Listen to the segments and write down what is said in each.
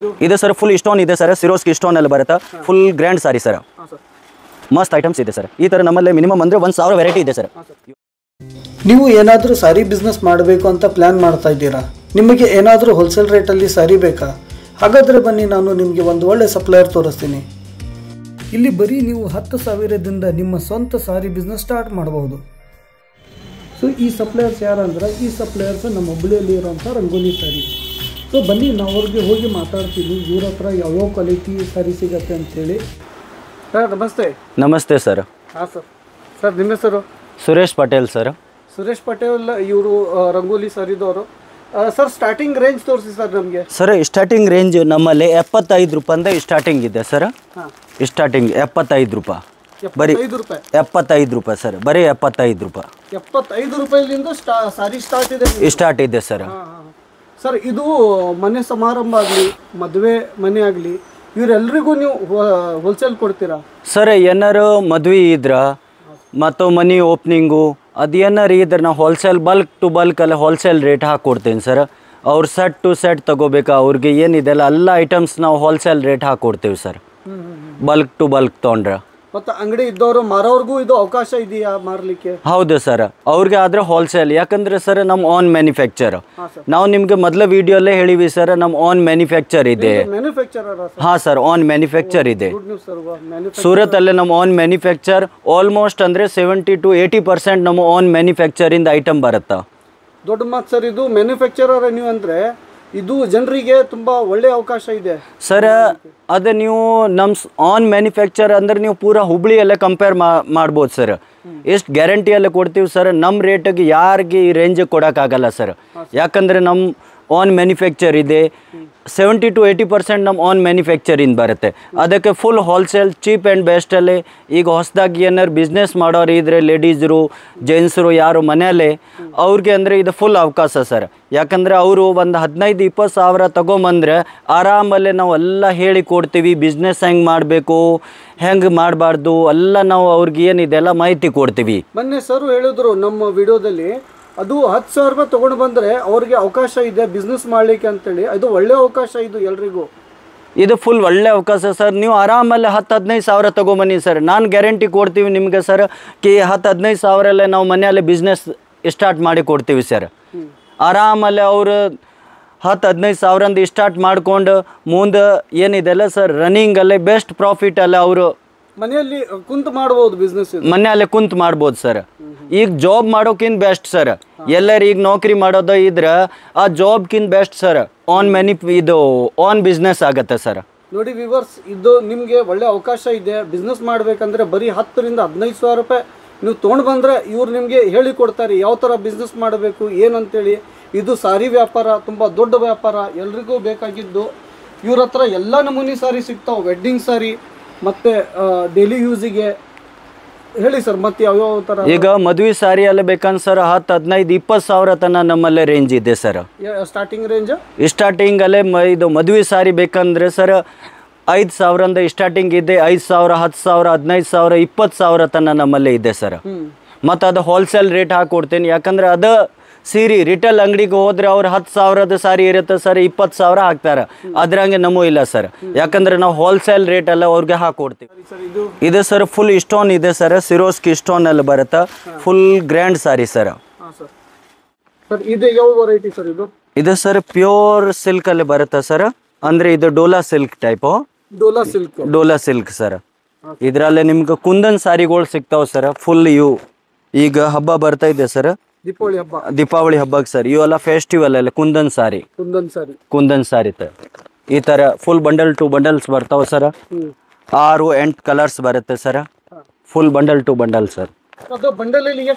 ಇದೆ sir, full stone ಇದೆ sir, ಸಿರೋಸ್ಕಿ stone ಅಲ್ಲಿ ಬರುತ್ತೆ, ಫುಲ್ ಗ್ರ್ಯಾಂಡ್ ಸಾರಿ ಸರ್, ಮಸ್ತ್ ಐಟಮ್ಸ್ ಇದೆ ಸರ್. ಈ ತರ ನಮ್ಮಲ್ಲಿ ಮಿನಿಮಮ್ ಅಂದ್ರೆ 1000 ವೆರೈಟಿ ಇದೆ ಸರ್. ನೀವು ಏನಾದರೂ ಸಾರಿ ಬಿಸ್ನೆಸ್ ಮಾಡಬೇಕು ಅಂತ ಪ್ಲಾನ್ ಮಾಡ್ತಾ ಇದ್ದೀರಾ? ನಿಮಗೆ ಏನಾದರೂ ಹೋಲ್ಸೇಲ್ ರೇಟಲ್ಲಿ ಸಾರಿ ಬೇಕಾ? ಹಾಗಾದರೆ ಬನ್ನಿ, ನಾನು ನಿಮಗೆ ಒಂದು ಒಳ್ಳೆ ಸಪ್ಲೈಯರ್ ತೋರಿಸ್ತೀನಿ. ಇಲ್ಲಿ ಬರೀ ನೀವು 10,000ದಿಂದ ನಿಮ್ಮ ಸ್ವಂತ ಸಾರಿ ಬಿಸ್ನೆಸ್ ಸ್ಟಾರ್ಟ್ ಮಾಡಬಹುದು. ಸೊ ಈ ಸಪ್ಲೈಯರ್ಸ್ ಯಾರಂದ್ರೆ, ಈ ಸಪ್ಲೈಯರ್ಸ್ ನಮ್ಮ ಹುಬ್ಬಳ್ಳಿಯಲ್ಲಿ ಇರೋಂಥ ರಂಗೋಲಿ ಸಾರಿ. ಸೊ ಬನ್ನಿ, ನಾವು ಅವ್ರಿಗೆ ಹೋಗಿ ಮಾತಾಡ್ತೀವಿ, ಇವ್ರ ಹತ್ರ ಯಾವ್ಯಾವ ಕ್ವಾಲಿಟಿ ಸಾರಿ ಸಿಗತ್ತೆ ಅಂತೇಳಿ. ಸರ್ ನಮಸ್ತೆ. ನಮಸ್ತೆ ಸರ್. ಹಾಂ ಸರ್. ಸರ್ ನಿಮ್ಮ ಹೆಸರು? ಸುರೇಶ್ ಪಟೇಲ್ ಸರ್. ಸುರೇಶ್ ಪಟೇಲ್, ಇವರು ರಂಗೋಲಿ ಸಾರಿದವರು. ಸರ್ ಸ್ಟಾರ್ಟಿಂಗ್ ರೇಂಜ್ ತೋರಿಸಿ ಸರ್ ನಮಗೆ. ಸರ್ ಸ್ಟಾರ್ಟಿಂಗ್ ರೇಂಜ್ ನಮ್ಮಲ್ಲಿ 75 ರೂಪಾಯಿಂದ ಸ್ಟಾರ್ಟಿಂಗ್ ಇದೆ ಸರ್. ಸ್ಟಾರ್ಟಿಂಗ್ 75 ರೂಪಾಯಿ, ಬರೀ 75 ರೂಪಾಯಿ ಸರ್, ಬರೀ 75 ರೂಪಾಯಿ. 75 ರೂಪಾಯಿಲಿಂದ ಸಾರಿ ಸ್ಟಾರ್ಟ್ ಇದೆ ಸರ್. ಸರ್ ಇದು ಮನೆ ಸಮಾರಂಭ ಆಗಲಿ, ಮದುವೆ ಮನೆ ಆಗಲಿ, ಇವರೆಲ್ಲರಿಗೂ ನೀವು ಹೋಲ್ಸೇಲ್ ಕೊಡ್ತೀರಾ? ಸರ್ ಏನಾರು ಮದುವೆ ಇದ್ರ ಮತ್ತು ಮನಿ ಓಪನಿಂಗು ಅದೇನಾರು ಇದ್ರೆ ನಾವು ಹೋಲ್ಸೇಲ್ ಬಲ್ಕ್ ಟು ಬಲ್ಕ್ ಅಲ್ಲಿ ಹೋಲ್ಸೇಲ್ ರೇಟ್ ಹಾಕ್ಕೊಡ್ತೀನಿ ಸರ್. ಅವ್ರು ಸೆಟ್ ಟು ಸೆಟ್ ತಗೋಬೇಕಾ, ಅವ್ರಿಗೆ ಏನಿದೆಲ್ಲ ಎಲ್ಲ ಐಟಮ್ಸ್ ನಾವು ಹೋಲ್ಸೇಲ್ ರೇಟ್ ಹಾಕ್ಕೊಡ್ತೀವಿ ಸರ್, ಬಲ್ಕ್ ಟು ಬಲ್ಕ್ ತೊಗೊಂಡ್ರೆ. ಮತ್ತು ಅಂಗಡಿ ಇದ್ದವರು ಮಾರೋರ್ಗೂ ಇದು ಅವಕಾಶ ಇದೆಯಾ ಮಾರಲಿಕ್ಕೆ? ಹೌದು ಸರ್, ಅವ್ರಿಗೆ ಆದರೆ ಹೋಲ್ಸೇಲ್. ಯಾಕಂದರೆ ಸರ್ ನಮ್ಮ ಓನ್ ಮ್ಯಾನುಫ್ಯಾಕ್ಚರ್. ನಾವು ನಿಮಗೆ ಮೊದಲ ವಿಡಿಯೋಲ್ಲೇ ಹೇಳಿವಿ ಸರ್, ನಮ್ಮ ಓನ್ ಮ್ಯಾನುಫ್ಯಾಕ್ಚರ್ ಇದೆ. ಹಾಂ ಸರ್, ಓನ್ ಮ್ಯಾನುಫ್ಯಾಕ್ಚರ್ ಇದೆ ಸೂರತಲ್ಲೇ. ನಮ್ಮ ಓನ್ ಮ್ಯಾನುಫ್ಯಾಕ್ಚರ್ ಆಲ್ಮೋಸ್ಟ್ ಅಂದರೆ 70 to 80% ನಮ್ಮ ಓನ್ ಮ್ಯಾನುಫ್ಯಾಕ್ಚರಿಂದ ಐಟಮ್ ಬರುತ್ತೆ. ದೊಡ್ಡ ಮಾತು ಸರ್. ಇದು ಮ್ಯಾನುಫ್ಯಾಕ್ಚರರ್ ನೀವು ಅಂದರೆ ಇದು ಜನರಿಗೆ ತುಂಬ ಒಳ್ಳೆಯ ಅವಕಾಶ ಇದೆ ಸರ್. ಅದು ನೀವು ನಮ್ಮ ಆನ್ ಮ್ಯಾನುಫ್ಯಾಕ್ಚರ್ ಅಂದರೆ ನೀವು ಪೂರಾ ಹುಬ್ಳಿಯಲ್ಲೇ ಕಂಪೇರ್ ಮಾಡ್ಬೋದು ಸರ್. ಎಷ್ಟು ಗ್ಯಾರಂಟಿಯಲ್ಲೇ ಕೊಡ್ತೀವಿ ಸರ್. ನಮ್ಮ ರೇಟಿಗೆ ಯಾರಿಗೆ ಈ ರೇಂಜಿಗೆ ಕೊಡೋಕ್ಕಾಗಲ್ಲ ಸರ್. ಯಾಕಂದರೆ ನಮ್ಮ ಆನ್ ಮ್ಯಾನುಫ್ಯಾಕ್ಚರ್ ಇದೆ. 70 to 80% ನಮ್ಮ ಆನ್ ಮ್ಯಾನುಫ್ಯಾಕ್ಚರಿಂದ ಬರುತ್ತೆ. ಅದಕ್ಕೆ ಫುಲ್ ಹೋಲ್ಸೇಲ್ ಚೀಪ್ ಆ್ಯಂಡ್ ಬೆಸ್ಟಲ್ಲಿ. ಈಗ ಹೊಸದಾಗಿ ಏನಾರು ಬಿಸ್ನೆಸ್ ಮಾಡೋರು ಇದ್ರೆ ಲೇಡೀಸರು ಜೆಂಟ್ಸರು ಯಾರು ಮನೆಯಲ್ಲೇ, ಅವ್ರಿಗೆ ಅಂದರೆ ಇದು ಫುಲ್ ಅವಕಾಶ ಸರ್. ಯಾಕಂದರೆ ಅವರು ಒಂದು 15-20 ಸಾವಿರ ತೊಗೊಂಬಂದರೆ ಆರಾಮಲ್ಲೇ ನಾವು ಎಲ್ಲ ಹೇಳಿ ಕೊಡ್ತೀವಿ. ಬಿಸ್ನೆಸ್ ಹೆಂಗೆ ಮಾಡಬೇಕು, ಹೆಂಗೆ ಮಾಡಬಾರ್ದು ಎಲ್ಲ ನಾವು ಅವ್ರಿಗೆ ಏನಿದೆಲ್ಲ ಮಾಹಿತಿ ಕೊಡ್ತೀವಿ. ಮೊನ್ನೆ ಸರ್ ಹೇಳಿದ್ರು ನಮ್ಮ ವಿಡಿಯೋದಲ್ಲಿ, ಅದು 10,000 ರೂಪಾಯಿ ತೊಗೊಂಡು ಬಂದರೆ ಅವ್ರಿಗೆ ಅವಕಾಶ ಇದೆ ಬಿಸ್ನೆಸ್ ಮಾಡಲಿಕ್ಕೆ ಅಂತೇಳಿ. ಅದು ಒಳ್ಳೆ ಅವಕಾಶ ಇದು ಎಲ್ರಿಗೂ. ಇದು ಫುಲ್ ಒಳ್ಳೆ ಅವಕಾಶ ಸರ್. ನೀವು ಆರಾಮಲ್ಲೇ 10-15 ಸಾವಿರ ತೊಗೊಂಬನ್ನಿ ಸರ್. ನಾನು ಗ್ಯಾರಂಟಿ ಕೊಡ್ತೀವಿ ನಿಮಗೆ ಸರ್ ಕಿ 10-15 ಸಾವಿರಲ್ಲೇ ನಾವು ಮನೆಯಲ್ಲೇ ಬಿಸ್ನೆಸ್ ಸ್ಟಾರ್ಟ್ ಮಾಡಿ ಕೊಡ್ತೀವಿ ಸರ್. ಆರಾಮಲ್ಲೇ ಅವರು 10-15 ಸಾವಿರಂದು ಸ್ಟಾರ್ಟ್ ಮಾಡ್ಕೊಂಡು ಮುಂದೆ ಏನಿದೆಲ್ಲ ಸರ್ ರನ್ನಿಂಗಲ್ಲೇ ಬೆಸ್ಟ್ ಪ್ರಾಫಿಟಲ್ಲೇ ಅವರು ಮನೆಯಲ್ಲಿ ಕುಂತು ಮಾಡ್ಬೋದು ಬಿಸ್ನೆಸ್. ಮನೆಯಲ್ಲೇ ಕುಂತು ಮಾಡ್ಬೋದು ಸರ್. ಈಗ ಜಾಬ್ ಮಾಡೋಕ್ಕಿಂತ ಬೆಸ್ಟ್ ಸರ್. ಎಲ್ಲರೂ ಈಗ ನೌಕರಿ ಮಾಡೋದು ಇದ್ರೆ ಆ ಜಾಬ್ಕಿಂತ ಬೆಸ್ಟ್ ಸರ್. ಇದು ಆನ್ ಬಿಸ್ನೆಸ್ ಆಗುತ್ತೆ ಸರ್. ನೋಡಿ ವಿವರ್ಸ್, ಇದು ನಿಮಗೆ ಒಳ್ಳೆ ಅವಕಾಶ ಇದೆ. ಬಿಸ್ನೆಸ್ ಮಾಡಬೇಕಂದ್ರೆ ಬರೀ 10ರಿಂದ 15 ಸಾವಿರ ರೂಪಾಯಿ ನೀವು ತೊಗೊಂಡು ಬಂದರೆ ಇವ್ರು ನಿಮಗೆ ಹೇಳಿಕೊಡ್ತಾರೆ ಯಾವ ಥರ ಬಿಸ್ನೆಸ್ ಮಾಡಬೇಕು ಏನಂತೇಳಿ. ಇದು ಸಾರಿ ವ್ಯಾಪಾರ ತುಂಬ ದೊಡ್ಡ ವ್ಯಾಪಾರ, ಎಲ್ರಿಗೂ ಬೇಕಾಗಿದ್ದು. ಇವ್ರ ಹತ್ರ ಎಲ್ಲ ನಮೂನಿ ಸಾರಿ ಸಿಗ್ತಾವೆ. ವೆಡ್ಡಿಂಗ್ ಸಾರಿ ಮತ್ತು ಡೈಲಿ ಯೂಸಿಗೆ. ಹೇಳಿ ಸರ್ ಮತ್ತೆ ಯಾವ್ಯಾವ ಥರ? ಈಗ ಮದುವೆ ಸಾರಿ ಎಲ್ಲ ಬೇಕಂದ್ರೆ ಸರ್ 10-15-20 ಸಾವಿರ ತನಕ ನಮ್ಮಲ್ಲೇ ರೇಂಜ್ ಇದೆ ಸರ್. ಸ್ಟಾರ್ಟಿಂಗ್ ರೇಂಜ್ ಸ್ಟಾರ್ಟಿಂಗಲ್ಲೇ ಇದು ಮದುವೆ ಸಾರಿ ಬೇಕಂದ್ರೆ ಸರ್ 5,000ರಿಂದ ಸ್ಟಾರ್ಟಿಂಗ್ ಇದೆ. 5,000, 10,000, 15,000, 20,000 ತನಕ ನಮ್ಮಲ್ಲೇ ಇದೆ ಸರ್. ಮತ್ತು ಅದು ಹೋಲ್ಸೇಲ್ ರೇಟ್ ಹಾಕ್ಕೊಡ್ತೀನಿ. ಯಾಕಂದರೆ ಅದು ಸೀರೆ ರಿಟೇಲ್ ಅಂಗಡಿಗೆ ಹೋದರೆ ಅವ್ರು 10,000ದ ಸಾರಿ ಇರುತ್ತೆ ಸರ್, 20,000 ಹಾಕ್ತಾರೆ. ಅದ್ರಂಗೆ ನಮಗೂ ಇಲ್ಲ ಸರ್. ಯಾಕಂದರೆ ನಾವು ಹೋಲ್ಸೇಲ್ ರೇಟ್ ಎಲ್ಲ ಅವ್ರಿಗೆ ಹಾಕ್ಕೊಡ್ತೀವಿ. ಇದು ಸರ್ ಫುಲ್ ಸ್ಟೋನ್ ಇದೆ ಸರ್, ಸಿರೋಸ್ಕಿ ಸ್ಟೋನಲ್ಲಿ ಬರುತ್ತೆ. Full grand sorry sir. ಇದು ಸರ್ ಪ್ಯೂರ್ ಸಿಲ್ಕಲ್ಲಿ ಬರುತ್ತೆ ಸರ್. ಅಂದರೆ ಇದು Dhola silk type. Dhola silk sir. ಇದರಲ್ಲೇ ನಿಮ್ಗೆ ಕುಂದನ್ ಸಾರಿಗಳು ಸಿಗ್ತಾವೆ ಸರ್. ಫುಲ್ ಇವು ಈಗ ಹಬ್ಬ ಬರ್ತಾ ಇದೆ ಸರ್, ದೀಪಾವಳಿ ಹಬ್ಬಕ್ಕೆ ಸರ್. ಇವೆಲ್ಲ ಫೆಸ್ಟಿವಲ್ ಅಲ್ಲ ಕುಂದನ್ ಸಾರಿ ಈ ತರ ಫುಲ್ ಬಂಡಲ್ ಟು ಬಂಡಲ್ಸ್ ಬರ್ತಾವ ಸರ್. 6-8 ಕಲರ್ಸ್ ಬರುತ್ತೆ sir. Full bundle two bundle sir.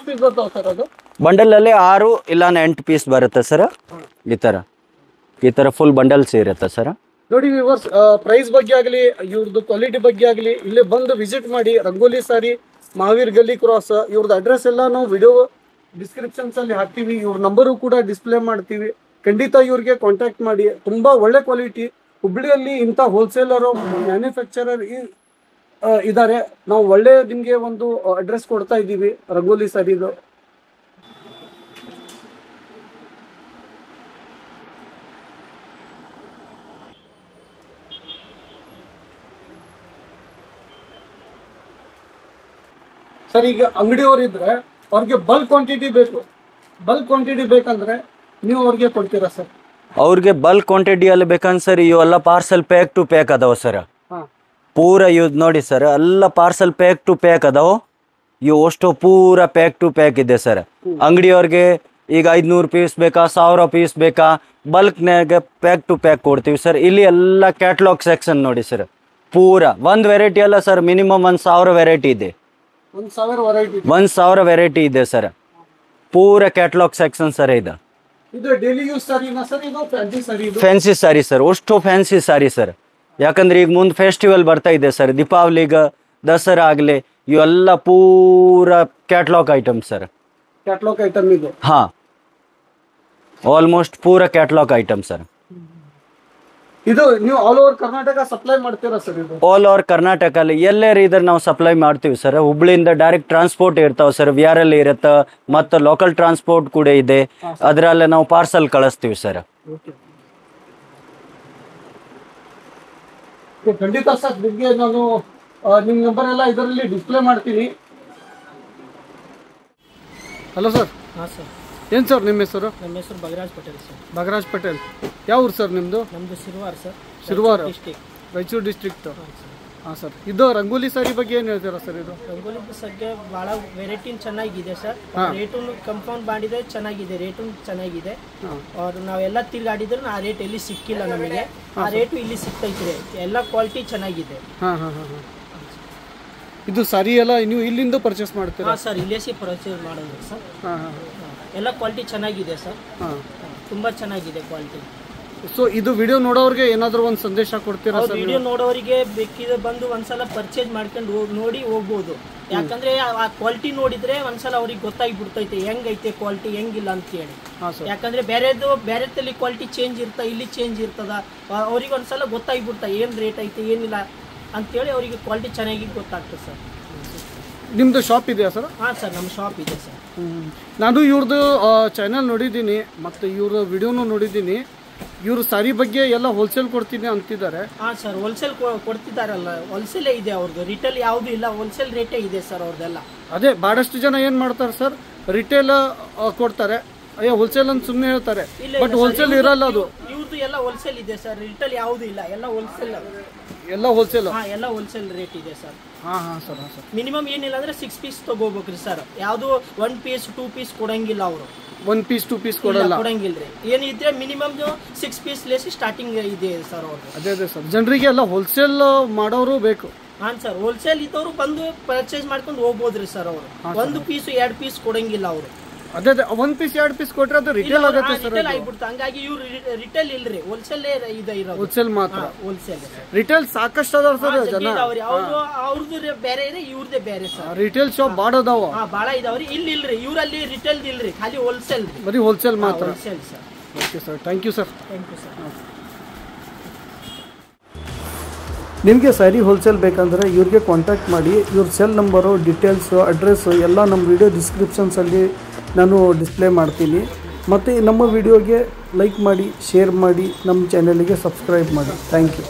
Bundle ಅಲ್ಲಿ 6 ಇಲ್ಲ 8 ಪೀಸ್ ಬರುತ್ತೆ ಸರ್. ಈ ತರ ಫುಲ್ ಬಂಡಲ್ಸ್ ಇರುತ್ತೆ ಸರ್. ನೋಡಿ ವ್ಯೂವರ್ಸ್, ಪ್ರೈಸ್ ಬಗ್ಗೆ ಆಗಲಿ ಇವ್ರದ್ದು ಕ್ವಾಲಿಟಿ ಬಗ್ಗೆ ಆಗಲಿ ಇಲ್ಲೇ ಬಂದು ವಿಸಿಟ್ ಮಾಡಿ. ರಂಗೋಲಿ ಸಾರಿ, ಮಹಾವೀರ್ ಗಲ್ಲಿ ಕ್ರಾಸ್. ಇವ್ರದ್ದು ಅಡ್ರೆಸ್ ಎಲ್ಲ ನಾವು ವಿಡಿಯೋ ಡಿಸ್ಕ್ರಿಪ್ಷನ್ಸ್ ಅಲ್ಲಿ ಹಾಕ್ತೀವಿ. ಇವ್ರ ನಂಬರು ಕೂಡ ಡಿಸ್ಪ್ಲೇ ಮಾಡ್ತೀವಿ. ಖಂಡಿತ ಇವ್ರಿಗೆ ಕಾಂಟ್ಯಾಕ್ಟ್ ಮಾಡಿ. ತುಂಬ ಒಳ್ಳೆ ಕ್ವಾಲಿಟಿ. ಹುಬ್ಳಿಯಲ್ಲಿ ಇಂಥ ಹೋಲ್ಸೇಲರು ಮ್ಯಾನುಫ್ಯಾಕ್ಚರರ್ ಇದ್ದಾರೆ. ನಾವು ಒಳ್ಳೆ ನಿಮಗೆ ಒಂದು ಅಡ್ರೆಸ್ ಕೊಡ್ತಾ ಇದ್ದೀವಿ ರಂಗೋಲಿ ಸಾರಿದು. ಸರ್ ಈಗ ಅಂಗಡಿಯವರು ಇದ್ರೆ ಅವ್ರಿಗೆ ಬಲ್ಕ್ ಕ್ವಾಂಟಿಟಿ ಬೇಕು, ಬಲ್ಕ್ ಕ್ವಾಂಟಿಟಿ ಬೇಕಂದ್ರೆ ನೀವು ಅವ್ರಿಗೆ ಕೊಡ್ತೀರಾ ಸರ್? ಅವ್ರಿಗೆ ಬಲ್ಕ್ ಕ್ವಾಂಟಿಟಿಯಲ್ಲಿ ಬೇಕಂದ್ರೆ ಸರ್ ಇವೆಲ್ಲ ಪಾರ್ಸಲ್ ಪ್ಯಾಕ್ ಟು ಪ್ಯಾಕ್ ಅದಾವ ಸರ್. ಪೂರ ಇವ್ ನೋಡಿ ಸರ್, ಎಲ್ಲ ಪಾರ್ಸಲ್ ಪ್ಯಾಕ್ ಟು ಪ್ಯಾಕ್ ಅದಾವ. ಇವು ಅಷ್ಟು ಪೂರ ಪ್ಯಾಕ್ ಟು ಪ್ಯಾಕ್ ಇದೆ ಸರ್. ಅಂಗಡಿಯವ್ರಿಗೆ ಈಗ 500 ಪೀಸ್ ಬೇಕಾ, 1000 ಪೀಸ್ ಬೇಕಾ, ಬಲ್ಕ್ನಾಗ ಪ್ಯಾಕ್ ಟು ಪ್ಯಾಕ್ ಕೊಡ್ತೀವಿ ಸರ್. ಇಲ್ಲಿ ಎಲ್ಲ ಕ್ಯಾಟ್ಲಾಗ್ ಸೆಕ್ಷನ್ ನೋಡಿ ಸರ್. ಪೂರ ಒಂದು ವೆರೈಟಿ ಅಲ್ಲ ಸರ್, ಮಿನಿಮಮ್ 1000 ವೆರೈಟಿ ಇದೆ. 1000 ವೆರೈಟಿ ಇದೆ ಸರ್. ಪೂರ ಕ್ಯಾಟ್ಲಾಗ್ ಸೆಕ್ಷನ್ ಸರ್ ಇದು. ಡೈಲಿ ಯೂಸ್ ಸಾರಿನಾ ಸರ್? ಇದು fancy sari? Fancy sari sir, ಅಷ್ಟು ಫ್ಯಾನ್ಸಿ ಸಾರಿ ಸರ್. ಯಾಕಂದ್ರೆ ಈಗ ಮುಂದೆ ಫೆಸ್ಟಿವಲ್ ಬರ್ತಾ ಇದೆ ಸರ್, ದೀಪಾವಳಿಗೆ, ದಸರಾ ಆಗಲಿ, ಇವೆಲ್ಲ ಪೂರ catalogue item sir. Catalogue item ಇದು? ಹಾಂ, ಆಲ್ಮೋಸ್ಟ್ ಪೂರ ಕ್ಯಾಟ್ಲಾಗ್ ಐಟಮ್ ಸರ್. ಇದು ನೀವು ಆಲ್ ಓವರ್ ಕರ್ನಾಟಕ ಸಪ್ಲೈ ಮಾಡ್ತೀರಾ ಸರ್? ಇದು ಆಲ್ ಓವರ್ ಕರ್ನಾಟಕ ಅಲ್ಲಿ ಎಲ್ಲರೂ ಇದ್ರೆ ನಾವು ಸಪ್ಲೈ ಮಾಡ್ತೀವಿ ಸರ್. ಹುಬ್ಳಿಯಿಂದ ಡೈರೆಕ್ಟ್ ಟ್ರಾನ್ಸ್ಪೋರ್ಟ್ ಇರ್ತಾವೆ ಸರ್, VRL ಇರುತ್ತೆ, ಮತ್ತು ಲೋಕಲ್ ಟ್ರಾನ್ಸ್ಪೋರ್ಟ್ ಕೂಡ ಇದೆ. ಅದರಲ್ಲೇ ನಾವು ಪಾರ್ಸಲ್ ಕಳಿಸ್ತೀವಿ ಸರ್. ಖಂಡಿತ ಸರ್, ನಿಮಗೆ ನಾನು ನಿಮ್ಮ ನಂಬರ್ ಎಲ್ಲ ಇದರಲ್ಲಿ ಡಿಸ್ಪ್ಲೇ ಮಾಡ್ತೀನಿ. Hello sir. ಹಾಂ ಸರ್. ಏನು ಸರ್ ನಿಮ್ಮ ಹೆಸರು? ನಮ್ಮ ಹೆಸರು ಬಗರಾಜ್ ಪಟೇಲ್ ಸರ್. ಬಗರಾಜ್ ಪಟೇಲ್. ಯಾವ ಊರು ಸರ್ ನಿಮ್ಮದು? ನಮ್ಮದು Shirwar sir. Shirwar district, Raichur district. ಹಾಂ ಸರ್. ಇದು ರಂಗೋಲಿ ಸಾರಿ ಬಗ್ಗೆ ಏನು ಹೇಳ್ತೀರಾ ಸರ್? ಇದು ರಂಗೋಲಿ ಬಗ್ಗೆ ಭಾಳ ವೆರೈಟಿ ಚೆನ್ನಾಗಿದೆ ಸರ್. ರೇಟು ಕಂಪೌಂಡ್ ಮಾಡಿದೆ ಚೆನ್ನಾಗಿದೆ, ರೇಟು ಚೆನ್ನಾಗಿದೆ. ಅವ್ರು ನಾವೆಲ್ಲ ತಿರುಗಾಡಿದ್ರು ಆ ರೇಟ್ ಎಲ್ಲಿ ಸಿಕ್ಕಿಲ್ಲ ನಮಗೆ, ಆ ರೇಟು ಇಲ್ಲಿ ಸಿಗ್ತೈತ್ರಿ. ಎಲ್ಲ ಕ್ವಾಲಿಟಿ ಚೆನ್ನಾಗಿದೆ. ಹಾಂ ಹಾಂ ಹಾಂ ಹಾಂ. ಇದು ಸಾರಿ ಎಲ್ಲ ನೀವು ಇಲ್ಲಿಂದ ಪರ್ಚೇಸ್ ಮಾಡ್ತೀರಾ? ಹಾಂ ಸರ್, ಇಲ್ಲೇ ಪರ್ಚೇಸ್ ಮಾಡೋದು ಸರ್. ಹಾಂ ಹಾಂ. ಎಲ್ಲ ಕ್ವಾಲಿಟಿ ಚೆನ್ನಾಗಿದೆ ಸರ್. ಹಾಂ, ತುಂಬ ಚೆನ್ನಾಗಿದೆ ಕ್ವಾಲಿಟಿ. ಸೊ ಇದು ವಿಡಿಯೋ ನೋಡೋರಿಗೆ ಏನಾದರೂ ಒಂದು ಸಂದೇಶ ಕೊಡ್ತೀರಾ ಸರ್? ವಿಡಿಯೋ ನೋಡೋರಿಗೆ ಬೇಕಿದ್ರೆ ಬಂದು ಒಂದ್ಸಲ ಪರ್ಚೇಸ್ ಮಾಡ್ಕೊಂಡು ನೋಡಿ ಹೋಗ್ಬೋದು. ಯಾಕಂದ್ರೆ ಆ ಕ್ವಾಲಿಟಿ ನೋಡಿದ್ರೆ ಒಂದ್ಸಲ ಅವ್ರಿಗೆ ಗೊತ್ತಾಗ್ಬಿಡ್ತೈತೆ ಹೆಂಗೈತೆ ಕ್ವಾಲಿಟಿ, ಹೆಂಗಿಲ್ಲ ಅಂತ ಹೇಳಿ. ಯಾಕಂದ್ರೆ ಬೇರೆದಲ್ಲಿ ಕ್ವಾಲಿಟಿ ಚೇಂಜ್ ಇರ್ತಾ, ಇಲ್ಲಿ ಚೇಂಜ್ ಇರ್ತದ. ಅವ್ರಿಗೆ ಒಂದ್ಸಲ ಗೊತ್ತಾಗ್ಬಿಡ್ತಾ ಏನ್ ರೇಟ್ ಐತೆ ಏನಿಲ್ಲ ಅಂತೇಳಿ ಅವರಿಗೆ ಕ್ವಾಲಿಟಿ ಚೆನ್ನಾಗಿ ಗೊತ್ತಾಗ್ತದೆ ಸರ್. ನಿಮ್ಮದು ಶಾಪ್ ಇದೆಯಾ ಸರ್? ಹಾಂ ಸರ್, ನಮ್ಮ ಶಾಪ್ ಇದೆ ಸರ್. ನಾನು ಇವ್ರದ್ದು ಚಾನಲ್ ನೋಡಿದ್ದೀನಿ ಮತ್ತು ಇವ್ರ ವಿಡಿಯೋನು ನೋಡಿದ್ದೀನಿ. ಇವರು ಸಾರಿ ಬಗ್ಗೆ ಎಲ್ಲ ಹೋಲ್ಸೇಲ್ ಕೊಡ್ತೀನಿ ಅಂತಿದ್ದಾರೆ. ಹಾಂ ಸರ್, ಹೋಲ್ಸೇಲ್ ಕೊಡ್ತಿದ್ದಾರಲ್ಲ, ಹೋಲ್ಸೇಲೇ ಇದೆ ಅವ್ರದ್ದು. ರಿಟೇಲ್ ಯಾವುದು ಇಲ್ಲ, ಹೋಲ್ಸೇಲ್ ರೇಟೇ ಇದೆ ಸರ್ ಅವ್ರದ್ದೆಲ್ಲ. ಅದೇ ಬಹಳಷ್ಟು ಜನ ಏನು ಮಾಡ್ತಾರೆ ಸರ್, ರಿಟೇಲ್ ಕೊಡ್ತಾರೆ, ಅಯ್ಯೋ ಹೋಲ್ಸೇಲ್ ಅಂತ ಸುಮ್ಮನೆ ಹೇಳ್ತಾರೆ, ಬಟ್ ಹೋಲ್ಸೇಲ್ ಇರಲ್ಲ. ಅದು ಇವ್ರದ್ದು ಎಲ್ಲ ಹೋಲ್ಸೇಲ್ ಇದೆ ಸರ್, ರಿಟೇಲ್ ಯಾವುದು ಇಲ್ಲ, ಎಲ್ಲ ಹೋಲ್ಸೇಲ್. ಎಲ್ಲ ಹೋಲ್ಸೇಲ್? ಹಾಂ, ಎಲ್ಲ ಹೋಲ್ಸೇಲ್ ರೇಟ್ ಇದೆ ಸರ್. ಹಾಂ ಹಾಂ ಸರ್. ಹಾಂ ಸರ್. ಮಿನಿಮಮ್ ಏನಿಲ್ಲ ಅಂದ್ರೆ 6 ಪೀಸ್ ತಗೋಬೇಕ್ರಿ ಸರ್. ಯಾವುದು 1 ಪೀಸ್ 2 ಪೀಸ್ ಕೊಡಂಗಿಲ್ಲ ಅವರು. 1 ಪೀಸ್ 2 ಪೀಸ್ ಕೊಡಂಗಿಲ್ರಿ. ಏನಿದ್ರೆ ಮಿನಿಮಮ್ 6 ಪೀಸ್ ಲೆಸ್ ಸ್ಟಾರ್ಟಿಂಗ್ ಇದೆ ಸರ್ ಅವ್ರು. ಅದೇ ಸರ್, ಜನರಿಗೆ ಎಲ್ಲ ಹೋಲ್ಸೇಲ್ ಮಾಡೋರು ಬೇಕು. ಹಾಂ ಸರ್, ಹೋಲ್ಸೇಲ್ ಇದ್ದವರು ಬಂದು ಪರ್ಚೇಸ್ ಮಾಡ್ಕೊಂಡು ಹೋಗ್ಬೋದ್ರಿ ಸರ್. ಅವರು 1 ಪೀಸ್ 2 ಪೀಸ್ ಕೊಡಂಗಿಲ್ಲ ಅವರು. ಅದೇ 1 ಪೀಸ್ 2 ಪೀಸ್ ಕೊಟ್ರೆ ಅದು ರಿಟೇಲ್ ಆಗುತ್ತೆ ಸರ್. ರಿಟೇಲ್ ಆಗಿಬಿಡ್ತು. ಹಂಗಾಗಿ ಇವ್ರು ರಿಟೇಲ್ ಇಲ್ರಿ, ಹೋಲ್ಸೇಲ್ ಇದೆ ಇರೋದು. ಹೋಲ್ಸೇಲ್ ಮಾತ್ರ. ಹೋಲ್ಸೇಲ್ ರಿಟೇಲ್ ಸಾಕಷ್ಟು ಅದಾವ ಸರ್ ಜನ. ಅವ್ರದ್ದು ಬೇರೆ ಇದೆ, ಇವ್ರದೇ ಬೇರೆ ಸರ್. ರಿಟೇಲ್ ಶಾಪ್ ಭಾಳ ಅದಾವ. ಭಾಳ ಇದಾವ್ರಿ. ಇಲ್ಲಿ ಇಲ್ರಿ, ಇವ್ರಲ್ಲಿ ರಿಟೇಲ್ ಇಲ್ರಿ, ಖಾಲಿ ಹೋಲ್ಸೇಲ್. ಬರೀ ಹೋಲ್ಸೇಲ್ ಮಾತ್ರ. Wholesale sir. Okay sir, thank you sir. Thank you sir. ನಿಮಗೆ ಸ್ಯಾರಿ ಹೋಲ್ಸೇಲ್ ಬೇಕಂದರೆ ಇವ್ರಿಗೆ ಕಾಂಟ್ಯಾಕ್ಟ್ ಮಾಡಿ. ಇವ್ರ ಸೆಲ್ ನಂಬರು, ಡೀಟೇಲ್ಸು, ಅಡ್ರೆಸ್ಸು ಎಲ್ಲ ನಮ್ಮ ವಿಡಿಯೋ ಡಿಸ್ಕ್ರಿಪ್ಷನ್ಸಲ್ಲಿ ನಾನು ಡಿಸ್ಪ್ಲೇ ಮಾಡ್ತೀನಿ. ಮತ್ತು ನಮ್ಮ ವಿಡಿಯೋಗೆ ಲೈಕ್ ಮಾಡಿ, ಶೇರ್ ಮಾಡಿ, ನಮ್ಮ ಚಾನಲಿಗೆ ಸಬ್ಸ್ಕ್ರೈಬ್ ಮಾಡಿ. Thank you.